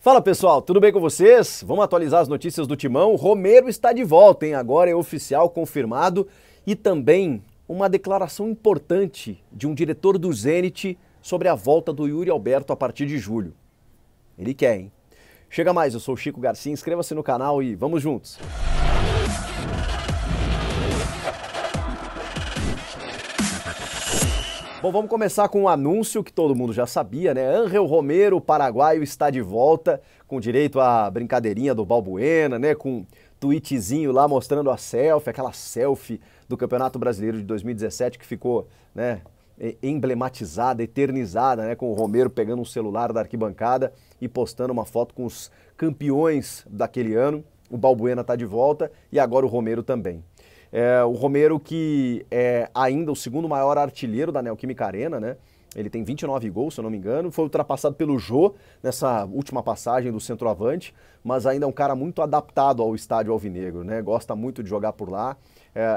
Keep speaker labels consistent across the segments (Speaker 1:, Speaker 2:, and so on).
Speaker 1: Fala pessoal, tudo bem com vocês? Vamos atualizar as notícias do Timão. Romero está de volta, hein? Agora é oficial, confirmado. E também uma declaração importante de um diretor do Zenit sobre a volta do Yuri Alberto a partir de julho. Ele quer, hein? Chega mais, eu sou o Chico Garcia, inscreva-se no canal e vamos juntos! Bom, vamos começar com um anúncio que todo mundo já sabia, né? Ángel Romero, paraguaio, está de volta, com direito à brincadeirinha do Balbuena, né? Com um tweetzinho lá mostrando a selfie, aquela selfie do Campeonato Brasileiro de 2017 que ficou, né, emblematizada, eternizada, né? Com o Romero pegando um celular da arquibancada e postando uma foto com os campeões daquele ano. O Balbuena está de volta e agora o Romero também. O Romero, que é ainda o segundo maior artilheiro da Neoquímica Arena, né? Ele tem 29 gols, se eu não me engano, foi ultrapassado pelo Jô nessa última passagem do centroavante, mas ainda é um cara muito adaptado ao estádio alvinegro, né? Gosta muito de jogar por lá,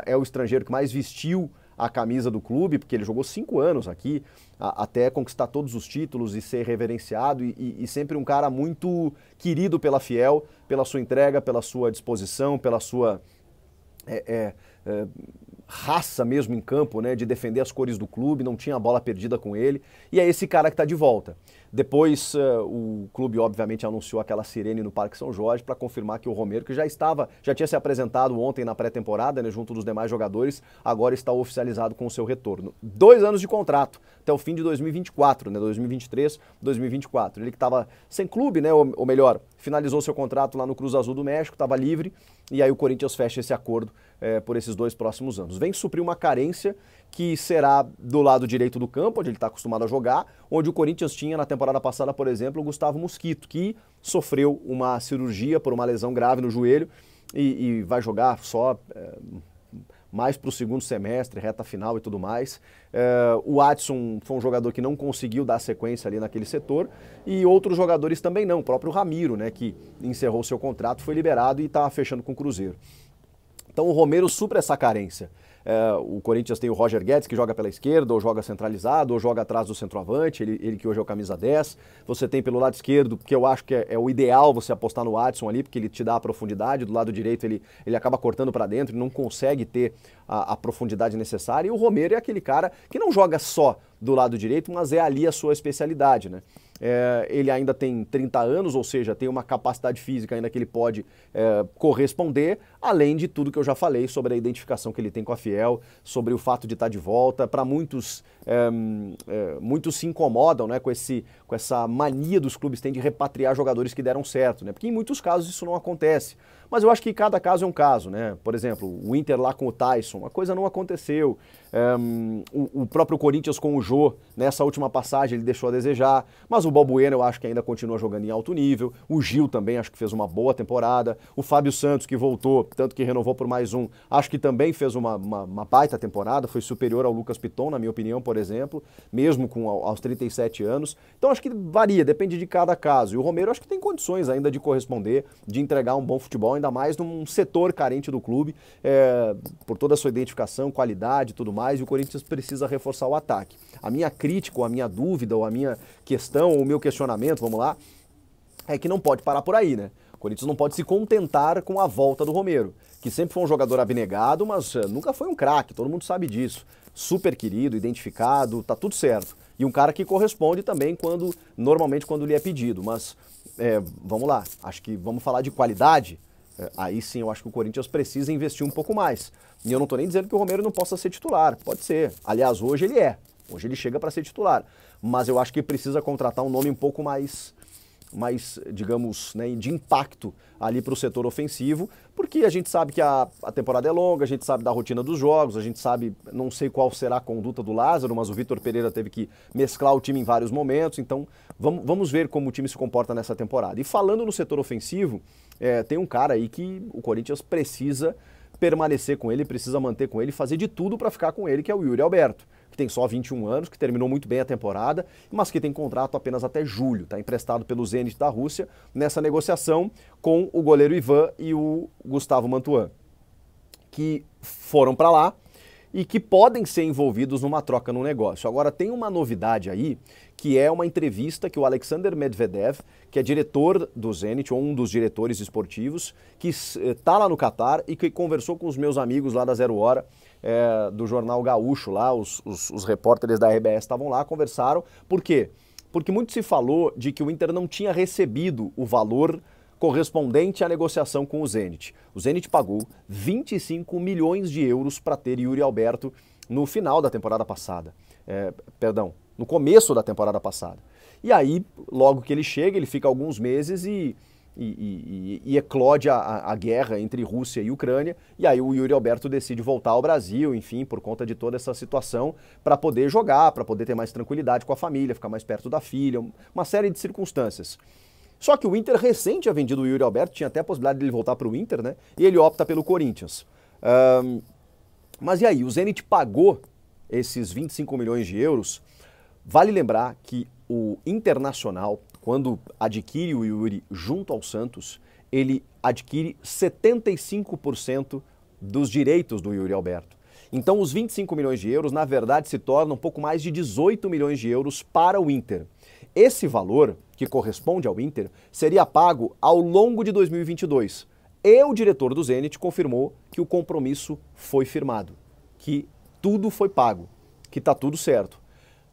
Speaker 1: é o estrangeiro que mais vestiu a camisa do clube, porque ele jogou 5 anos aqui, até conquistar todos os títulos e ser reverenciado, e sempre um cara muito querido pela Fiel, pela sua entrega, pela sua disposição, pela sua raça mesmo em campo, né, de defender as cores do clube, não tinha a bola perdida com ele, e é esse cara que está de volta. Depois o clube obviamente anunciou aquela sirene no Parque São Jorge para confirmar que o Romero, que já tinha se apresentado ontem na pré-temporada, né, junto dos demais jogadores, agora está oficializado com o seu retorno. 2 anos de contrato, até o fim de 2024, né, 2023, 2024. Ele que estava sem clube, né, ou melhor, finalizou seu contrato lá no Cruz Azul do México, estava livre, e aí o Corinthians fecha esse acordo por esses 2 próximos anos. Vem suprir uma carência que será do lado direito do campo, onde ele está acostumado a jogar, onde o Corinthians tinha na temporada passada, por exemplo, o Gustavo Mosquito, que sofreu uma cirurgia por uma lesão grave no joelho e vai jogar só mais para o segundo semestre, reta final e tudo mais. O Adson foi um jogador que não conseguiu dar sequência ali naquele setor, e outros jogadores também não. O próprio Ramiro, né, que encerrou seu contrato, foi liberado e está fechando com o Cruzeiro. Então o Romero supre essa carência. O Corinthians tem o Roger Guedes, que joga pela esquerda, ou joga centralizado, ou joga atrás do centroavante, ele que hoje é o camisa 10. Você tem pelo lado esquerdo, que eu acho que é o ideal você apostar no Adson ali, porque ele te dá a profundidade. Do lado direito ele acaba cortando para dentro e não consegue ter a profundidade necessária. E o Romero é aquele cara que não joga só do lado direito, mas é ali a sua especialidade, né? Ele ainda tem 30 anos, ou seja, tem uma capacidade física ainda que ele pode corresponder, além de tudo que eu já falei sobre a identificação que ele tem com a Fiel, sobre o fato de estar de volta. Para muitos, muitos se incomodam, né, com essa mania dos clubes têm de repatriar jogadores que deram certo, né? Porque em muitos casos isso não acontece. Mas eu acho que cada caso é um caso, né? Por exemplo, o Inter lá com o Tyson, a coisa não aconteceu. O próprio Corinthians com o Jô, nessa última passagem ele deixou a desejar, mas o Balbuena eu acho que ainda continua jogando em alto nível. O Gil também acho que fez uma boa temporada. O Fábio Santos, que voltou, tanto que renovou por mais um, acho que também fez uma baita temporada, foi superior ao Lucas Piton, na minha opinião, por exemplo, mesmo aos 37 anos. Então acho que varia, depende de cada caso. E o Romero acho que tem condições ainda de corresponder, de entregar um bom futebol, ainda mais num setor carente do clube, por toda a sua identificação, qualidade e tudo mais, e o Corinthians precisa reforçar o ataque. A minha crítica, ou a minha dúvida, ou a minha questão, ou o meu questionamento, vamos lá, é que não pode parar por aí, né? O Corinthians não pode se contentar com a volta do Romero, que sempre foi um jogador abnegado, mas nunca foi um craque, todo mundo sabe disso. Super querido, identificado, tá tudo certo. E um cara que corresponde também normalmente quando lhe é pedido, mas vamos lá, acho que vamos falar de qualidade. Aí sim eu acho que o Corinthians precisa investir um pouco mais. E eu não estou nem dizendo que o Romero não possa ser titular, pode ser. Aliás, hoje ele é. Hoje ele chega para ser titular. Mas eu acho que precisa contratar um nome um pouco mais digamos, né, de impacto ali para o setor ofensivo, porque a gente sabe que a temporada é longa, a gente sabe da rotina dos jogos, a gente sabe, não sei qual será a conduta do Lázaro, mas o Vitor Pereira teve que mesclar o time em vários momentos, então vamos ver como o time se comporta nessa temporada. E falando no setor ofensivo, tem um cara aí que o Corinthians precisa permanecer com ele, precisa manter com ele, fazer de tudo para ficar com ele, que é o Yuri Alberto, que tem só 21 anos, que terminou muito bem a temporada, mas que tem contrato apenas até julho, está emprestado pelo Zenit da Rússia, nessa negociação com o goleiro Ivan e o Gustavo Mantuan, que foram para lá e que podem ser envolvidos numa troca no negócio. Agora, tem uma novidade aí, que é uma entrevista que o Alexander Medvedev, que é diretor do Zenit, ou um dos diretores esportivos, que está lá no Catar e que conversou com os meus amigos lá da Zero Hora, do Jornal Gaúcho, lá, os repórteres da RBS estavam lá, conversaram. Por quê? Porque muito se falou de que o Inter não tinha recebido o valor correspondente à negociação com o Zenit. O Zenit pagou 25 milhões de euros para ter Yuri Alberto no final da temporada passada. No começo da temporada passada. E aí, logo que ele chega, ele fica alguns meses e eclode a guerra entre Rússia e Ucrânia, e aí o Yuri Alberto decide voltar ao Brasil, enfim, por conta de toda essa situação, para poder jogar, para poder ter mais tranquilidade com a família, ficar mais perto da filha, uma série de circunstâncias. Só que o Inter recém tinha vendido o Yuri Alberto, tinha até a possibilidade de ele voltar para o Inter, né? E ele opta pelo Corinthians. Mas e aí, o Zenit pagou esses 25 milhões de euros. Vale lembrar que o Internacional, quando adquire o Yuri junto ao Santos, ele adquire 75% dos direitos do Yuri Alberto. Então os 25 milhões de euros, na verdade, se tornam um pouco mais de 18 milhões de euros para o Inter. Esse valor, que corresponde ao Inter, seria pago ao longo de 2022. E o diretor do Zenit confirmou que o compromisso foi firmado, que tudo foi pago, que está tudo certo.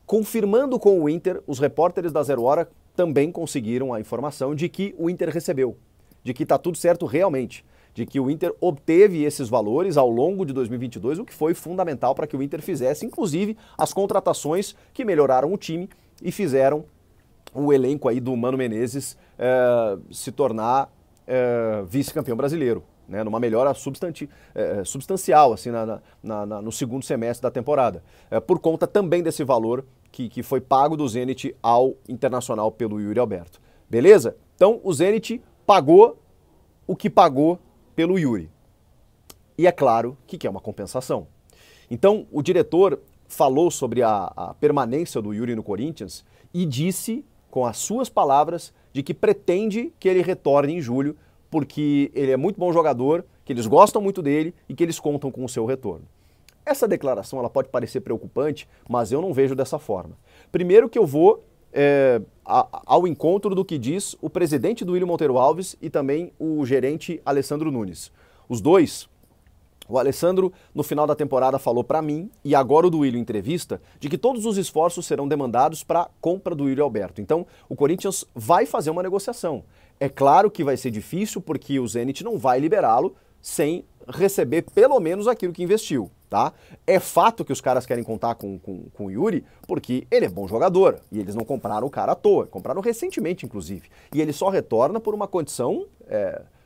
Speaker 1: Confirmando com o Inter, os repórteres da Zero Hora também conseguiram a informação de que o Inter recebeu, de que está tudo certo realmente, de que o Inter obteve esses valores ao longo de 2022, o que foi fundamental para que o Inter fizesse, inclusive, as contratações que melhoraram o time e fizeram o elenco aí do Mano Menezes se tornar vice-campeão brasileiro, né, numa melhora substancial assim, no segundo semestre da temporada, por conta também desse valor que foi pago do Zenit ao Internacional pelo Yuri Alberto. Beleza? Então o Zenit pagou o que pagou pelo Yuri. E é claro que quer uma compensação. Então o diretor falou sobre a permanência do Yuri no Corinthians e disse, com as suas palavras, de que pretende que ele retorne em julho, porque ele é muito bom jogador, que eles gostam muito dele e que eles contam com o seu retorno. Essa declaração ela pode parecer preocupante, mas eu não vejo dessa forma. Primeiro que eu vou ao encontro do que diz o presidente do Willian Monteiro Alves e também o gerente Alessandro Nunes. Os dois, o Alessandro no final da temporada falou para mim e agora o Duílio em entrevista de que todos os esforços serão demandados para a compra do Yuri Alberto. Então o Corinthians vai fazer uma negociação. É claro que vai ser difícil porque o Zenit não vai liberá-lo sem receber pelo menos aquilo que investiu, tá? É fato que os caras querem contar com o Yuri porque ele é bom jogador e eles não compraram o cara à toa, compraram recentemente inclusive. E ele só retorna por uma condição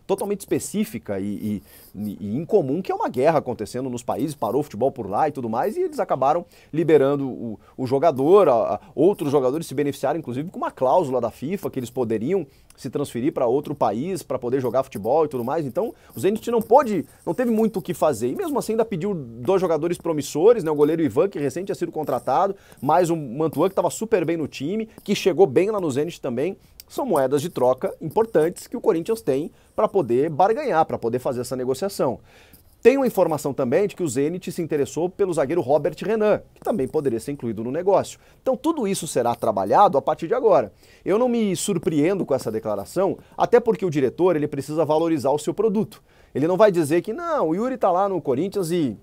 Speaker 1: totalmente específica e incomum, que é uma guerra acontecendo nos países, parou o futebol por lá e tudo mais, e eles acabaram liberando o jogador, outros jogadores se beneficiaram inclusive com uma cláusula da FIFA que eles poderiam se transferir para outro país para poder jogar futebol e tudo mais. Então o Zenit não teve muito o que fazer, e mesmo assim ainda pediu 2 jogadores promissores, né, o goleiro Ivan, que recente tinha sido contratado, mais um Mantuan que estava super bem no time, que chegou bem lá no Zenit também. São moedas de troca importantes que o Corinthians tem para poder barganhar, para poder fazer essa negociação. Tem uma informação também de que o Zenit se interessou pelo zagueiro Robert Renan, que também poderia ser incluído no negócio. Então tudo isso será trabalhado a partir de agora. Eu não me surpreendo com essa declaração, até porque o diretor ele precisa valorizar o seu produto. Ele não vai dizer que não, o Yuri está lá no Corinthians e...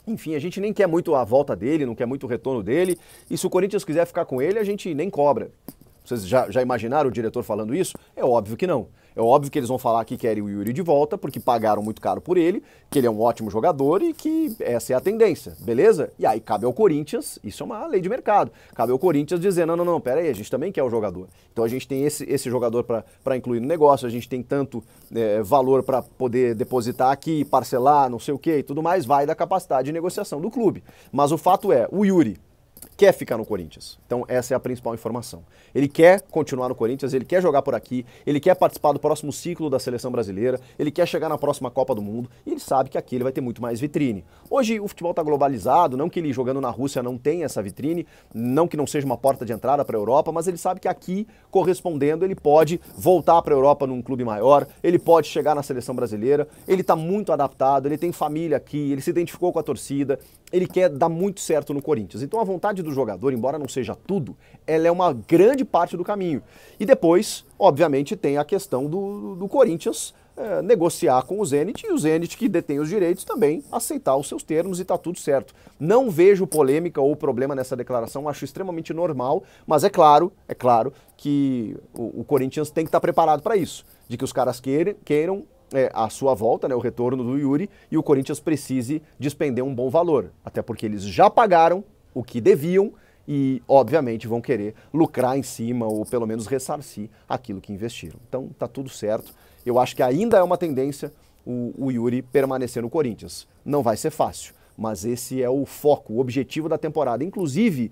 Speaker 1: enfim, a gente nem quer muito a volta dele, não quer muito o retorno dele, e se o Corinthians quiser ficar com ele, a gente nem cobra. Vocês já imaginaram o diretor falando isso? É óbvio que não. É óbvio que eles vão falar que querem o Yuri de volta, porque pagaram muito caro por ele, que ele é um ótimo jogador e que essa é a tendência, beleza? E aí cabe ao Corinthians, isso é uma lei de mercado, cabe ao Corinthians dizer, não, pera aí, a gente também quer o jogador. Então a gente tem esse jogador para incluir no negócio, a gente tem tanto valor para poder depositar aqui, parcelar, não sei o que e tudo mais, vai da capacidade de negociação do clube. Mas o fato é, o Yuri, quer ficar no Corinthians. Então essa é a principal informação. Ele quer continuar no Corinthians, ele quer jogar por aqui, ele quer participar do próximo ciclo da seleção brasileira, ele quer chegar na próxima Copa do Mundo e ele sabe que aqui ele vai ter muito mais vitrine. Hoje o futebol está globalizado, não que ele jogando na Rússia não tenha essa vitrine, não que não seja uma porta de entrada para a Europa, mas ele sabe que aqui, correspondendo, ele pode voltar para a Europa num clube maior, ele pode chegar na seleção brasileira, ele está muito adaptado, ele tem família aqui, ele se identificou com a torcida, ele quer dar muito certo no Corinthians. Então a vontade do jogador, embora não seja tudo, ela é uma grande parte do caminho. E depois, obviamente, tem a questão do Corinthians negociar com o Zenit e o Zenit, que detém os direitos, também aceitar os seus termos e tá tudo certo. Não vejo polêmica ou problema nessa declaração, acho extremamente normal, mas é claro que o Corinthians tem que estar preparado para isso, de que os caras queiram a sua volta, né, o retorno do Yuri, e o Corinthians precise despender um bom valor, até porque eles já pagaram o que deviam e, obviamente, vão querer lucrar em cima ou pelo menos ressarcir aquilo que investiram. Então, tá tudo certo. Eu acho que ainda é uma tendência o Yuri permanecer no Corinthians. Não vai ser fácil, mas esse é o foco, o objetivo da temporada. Inclusive,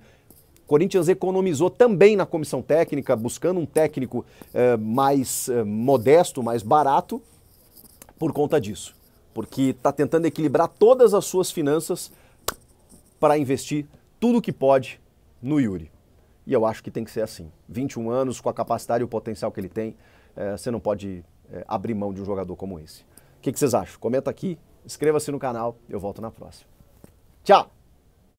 Speaker 1: o Corinthians economizou também na comissão técnica, buscando um técnico mais modesto, mais barato, por conta disso. Porque está tentando equilibrar todas as suas finanças para investir tudo que pode no Yuri. E eu acho que tem que ser assim. 21 anos, com a capacidade e o potencial que ele tem, você não pode abrir mão de um jogador como esse. O que vocês acham? Comenta aqui, inscreva-se no canal, eu volto na próxima. Tchau!